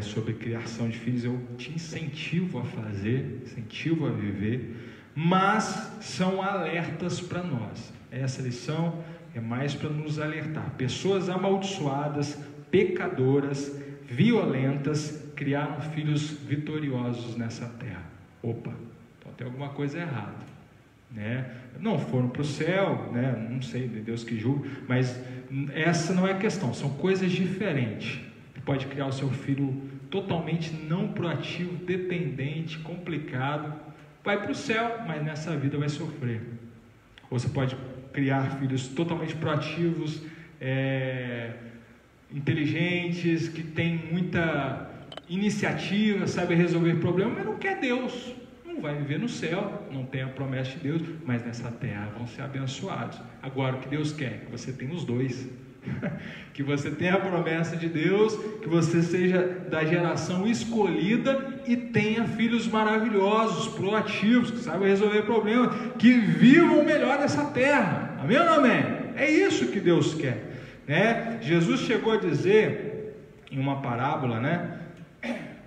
Speaker 1: Sobre criação de filhos, eu te incentivo a fazer, incentivo a viver. Mas são alertas para nós. Essa lição é mais para nos alertar. Pessoas amaldiçoadas, pecadoras, violentas, criaram filhos vitoriosos nessa terra. Opa, então tem alguma coisa errada, né? Não foram para o céu, né? Não sei, Deus que julga, mas essa não é a questão, são coisas diferentes. Você pode criar o seu filho totalmente não proativo, dependente, complicado, vai para o céu, mas nessa vida vai sofrer. Ou você pode criar filhos totalmente proativos, inteligentes, que têm muita iniciativa, sabe resolver problemas, mas não quer Deus, não vai viver no céu, não tem a promessa de Deus, mas nessa terra vão ser abençoados. Agora o que Deus quer? Que você tenha os dois. Que você tenha a promessa de Deus, que você seja da geração escolhida e tenha filhos maravilhosos, proativos, que saibam resolver problemas, que vivam melhor nessa terra. Amém ou não amém? É isso que Deus quer. né? Jesus chegou a dizer em uma parábola, né?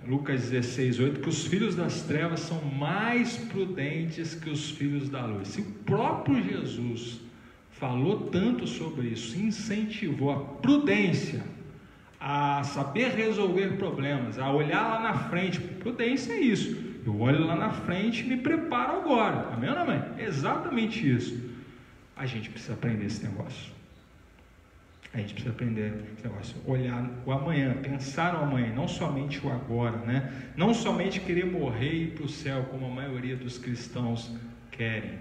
Speaker 1: Lucas 16:8, que os filhos das trevas são mais prudentes que os filhos da luz. Se o próprio Jesus falou tanto sobre isso, incentivou a prudência, a saber resolver problemas, a olhar lá na frente. Prudência é isso, eu olho lá na frente e me preparo agora, amém ou não amém? É exatamente isso. A gente precisa aprender esse negócio. A gente precisa aprender esse negócio, olhar o amanhã, pensar no amanhã, não somente o agora, né? Não somente querer morrer e ir para o céu, como a maioria dos cristãos querem.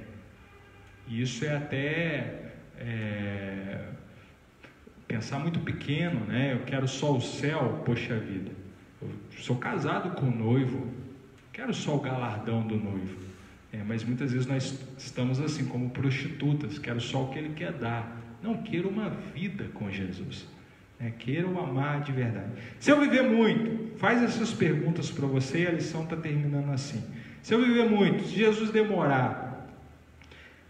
Speaker 1: E isso é até pensar muito pequeno, né? Eu quero só o céu, poxa vida. Eu sou casado com o noivo, quero só o galardão do noivo. Mas muitas vezes nós estamos assim, como prostitutas, quero só o que ele quer dar. Não, quero uma vida com Jesus, quero amar de verdade. Se eu viver muito, faz essas perguntas para você e a lição está terminando assim. Se eu viver muito, se Jesus demorar,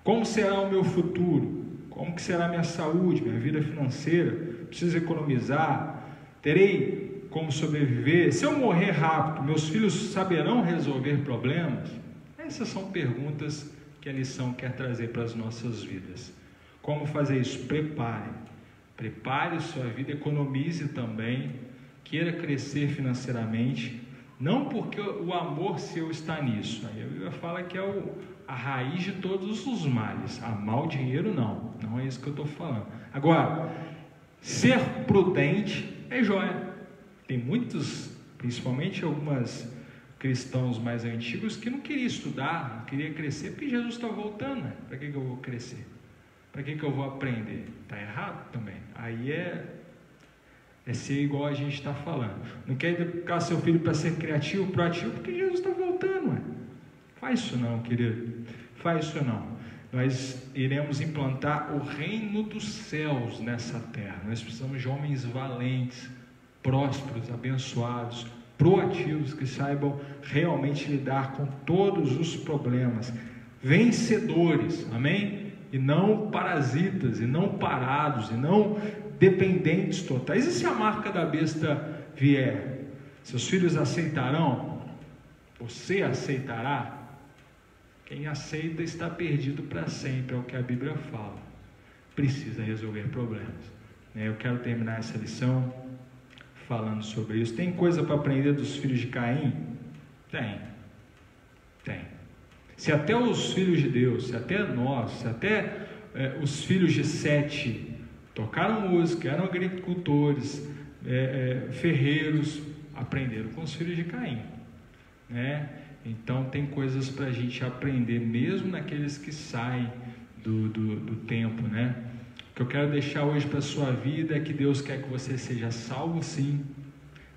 Speaker 1: como será o meu futuro? Como que será a minha saúde, minha vida financeira? Preciso economizar? Terei como sobreviver? Se eu morrer rápido, meus filhos saberão resolver problemas? Essas são perguntas que a lição quer trazer para as nossas vidas. Como fazer isso? Prepare sua vida, economize também, queira crescer financeiramente, não porque o amor seu está nisso. Aí a Bíblia fala que é a raiz de todos os males. Amar o dinheiro não é isso que eu estou falando. Agora, ser prudente é joia. Tem muitos, principalmente alguns cristãos mais antigos, que não queriam estudar, não queriam crescer, porque Jesus está voltando, né? Para que eu vou crescer? Para que eu vou aprender? Está errado também. Aí é ser igual a gente está falando. Não quer educar seu filho para ser criativo, proativo, porque Jesus está voltando. Faz isso não, querido. Faz isso não. Nós iremos implantar o reino dos céus nessa terra. Nós precisamos de homens valentes, prósperos, abençoados, proativos, que saibam realmente lidar com todos os problemas. Vencedores, amém? E não parasitas, e não parados, e não dependentes totais. E se a marca da besta vier? Seus filhos aceitarão? Você aceitará? Quem aceita está perdido para sempre, é o que a Bíblia fala. Precisa resolver problemas. Eu quero terminar essa lição falando sobre isso. Tem coisa para aprender dos filhos de Caim? Tem. Se até os filhos de Deus, se até nós, se até os filhos de Sete tocaram música, eram agricultores, ferreiros, aprenderam com os filhos de Caim, né? Então tem coisas para a gente aprender, mesmo naqueles que saem do tempo, né? O que eu quero deixar hoje para a sua vida é que Deus quer que você seja salvo, sim.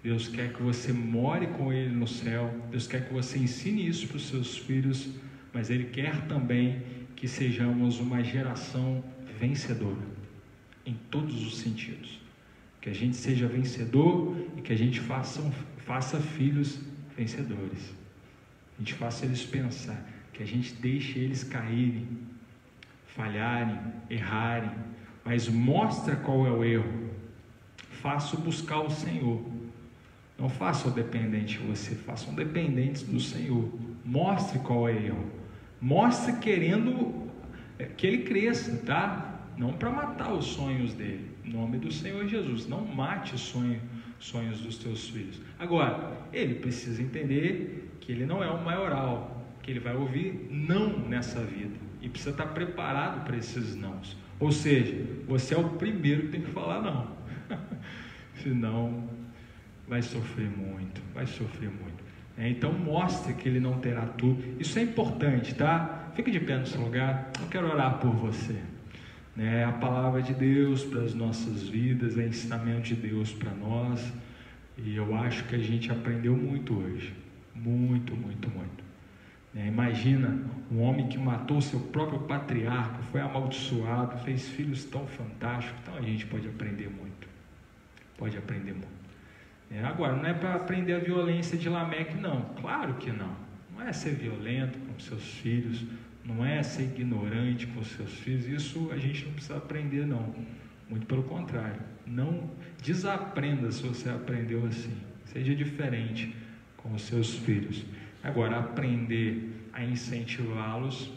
Speaker 1: Deus quer que você more com Ele no céu. Deus quer que você ensine isso para os seus filhos, mas Ele quer também que sejamos uma geração vencedora, em todos os sentidos. Que a gente seja vencedor e que a gente faça filhos vencedores. A gente faça eles pensar, que a gente deixe eles caírem, falharem, errarem, mas mostra qual é o erro. Faça buscar o Senhor. Não faça o dependente de você, façam dependentes do Senhor. Mostre qual é o erro. Mostre querendo que ele cresça, tá? Não para matar os sonhos dele. Em nome do Senhor Jesus. Não mate os sonhos dos teus filhos. Agora, ele precisa entender que ele não é um maioral, que ele vai ouvir não nessa vida. E precisa estar preparado para esses nãos. Ou seja, você é o primeiro que tem que falar não. Senão vai sofrer muito. Então mostre que ele não terá tudo. Isso é importante, tá? Fique de pé no seu lugar. Eu quero orar por você. A palavra de Deus para as nossas vidas, é ensinamento de Deus para nós. E eu acho que a gente aprendeu muito hoje. Muito. Imagina um homem que matou seu próprio patriarca, foi amaldiçoado, fez filhos tão fantásticos. Então a gente pode aprender muito. Agora, não é para aprender a violência de Lameque, não. Claro que não. Não é ser violento com seus filhos, não é ser ignorante com seus filhos. Isso a gente não precisa aprender, não. Muito pelo contrário, não desaprenda se você aprendeu assim. Seja diferente com os seus filhos. Agora, aprender a incentivá-los,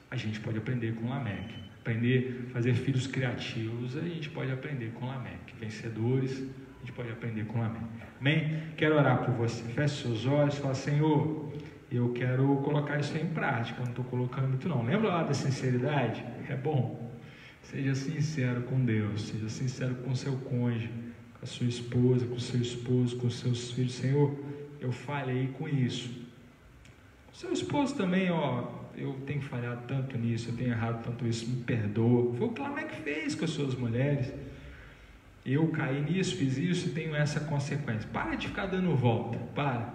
Speaker 1: a gente pode aprender com Lameque. Aprender a fazer filhos criativos, a gente pode aprender com Lameque. Vencedores, a gente pode aprender com Lameque. Amém? Quero orar por você. Feche seus olhos e fala: Senhor, eu quero colocar isso em prática. Eu não estou colocando muito não. Lembra lá da sinceridade? É bom. Seja sincero com Deus. Seja sincero com o seu cônjuge, com a sua esposa, com o seu esposo, com os seus filhos. Senhor, eu falhei com isso. O seu esposo também, eu tenho falhado tanto nisso, eu tenho errado tanto isso, me perdoa. Foi o que Lameque fez com as suas mulheres. Eu caí nisso, fiz isso e tenho essa consequência. Para de ficar dando volta, para.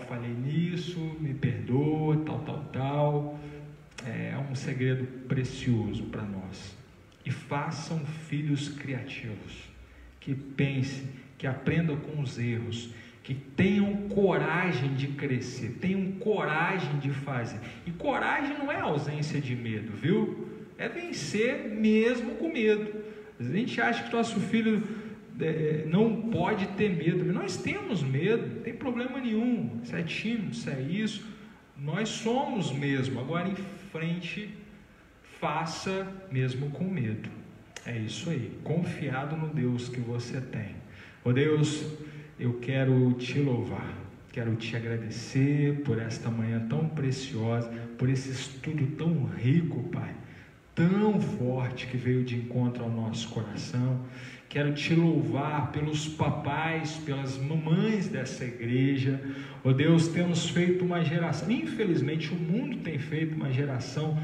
Speaker 1: Falei nisso, me perdoa, tal. É um segredo precioso para nós. E façam filhos criativos, que pensem, que aprendam com os erros, que tenham coragem de crescer, tenham coragem de fazer. E coragem não é ausência de medo, viu? É vencer mesmo com medo. A gente acha que nosso filho não pode ter medo. Nós temos medo, não tem problema nenhum. Se é tímido, se é isso, nós somos mesmo. Agora em frente, faça mesmo com medo. É isso aí, confiado no Deus que você tem. Ó Deus, eu quero te louvar, quero te agradecer por esta manhã tão preciosa, por esse estudo tão rico, Pai, tão forte que veio de encontro ao nosso coração. Quero te louvar pelos papais, pelas mamães dessa igreja. Ó Deus, temos feito uma geração, infelizmente o mundo tem feito uma geração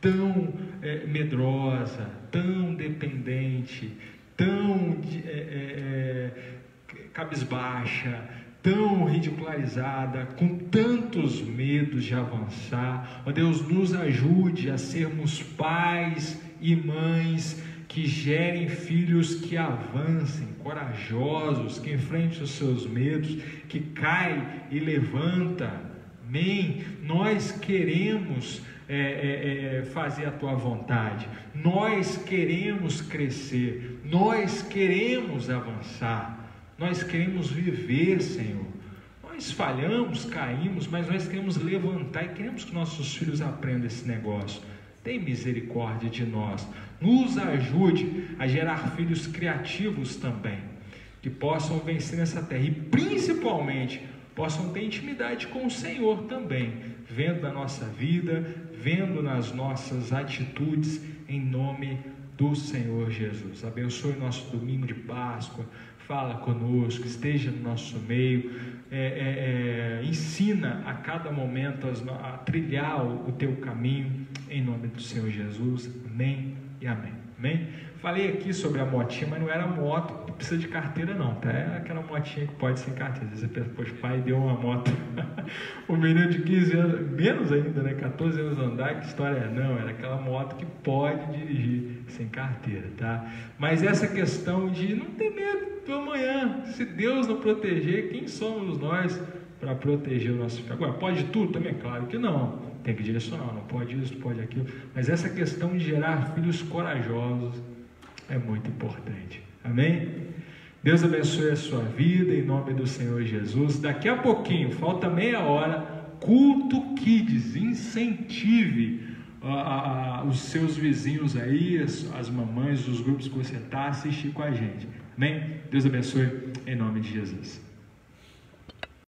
Speaker 1: tão medrosa, tão dependente, tão cabisbaixa, tão ridicularizada, com tantos medos de avançar. Ó Deus, nos ajude a sermos pais e mães que gerem filhos que avancem, corajosos, que enfrentem os seus medos, que caem e levanta. Amém? Nós queremos fazer a tua vontade, nós queremos crescer, nós queremos avançar, nós queremos viver, Senhor. Nós falhamos, caímos, mas nós queremos levantar e queremos que nossos filhos aprendam esse negócio. Tem misericórdia de nós, nos ajude a gerar filhos criativos também, que possam vencer nessa terra e principalmente possam ter intimidade com o Senhor também, vendo a nossa vida, vendo nas nossas atitudes, em nome do Senhor Jesus. Abençoe nosso domingo de Páscoa, fala conosco, esteja no nosso meio, ensina a cada momento a trilhar o teu caminho, em nome do Senhor Jesus. Amém e amém. Amém? Falei aqui sobre a motinha, mas não era moto que precisa de carteira não, tá? É aquela motinha que pode ser carteira. Às vezes você pensa, poxa, pai deu uma moto, o menino de 15 anos, menos ainda, né? 14 anos andar, que história é? Não, era aquela moto que pode dirigir sem carteira, tá? Mas essa questão de não ter medo do amanhã, se Deus não proteger, quem somos nós para proteger o nosso filho? Agora, pode tudo também? Claro que não. Tem que direcionar, não pode isso, não pode aquilo. Mas essa questão de gerar filhos corajosos é muito importante. Amém? Deus abençoe a sua vida, em nome do Senhor Jesus. Daqui a pouquinho, falta meia hora, culto Kids. Incentive os seus vizinhos aí, as mamães dos grupos que você está, a assistir com a gente. Amém? Deus abençoe, em nome de Jesus.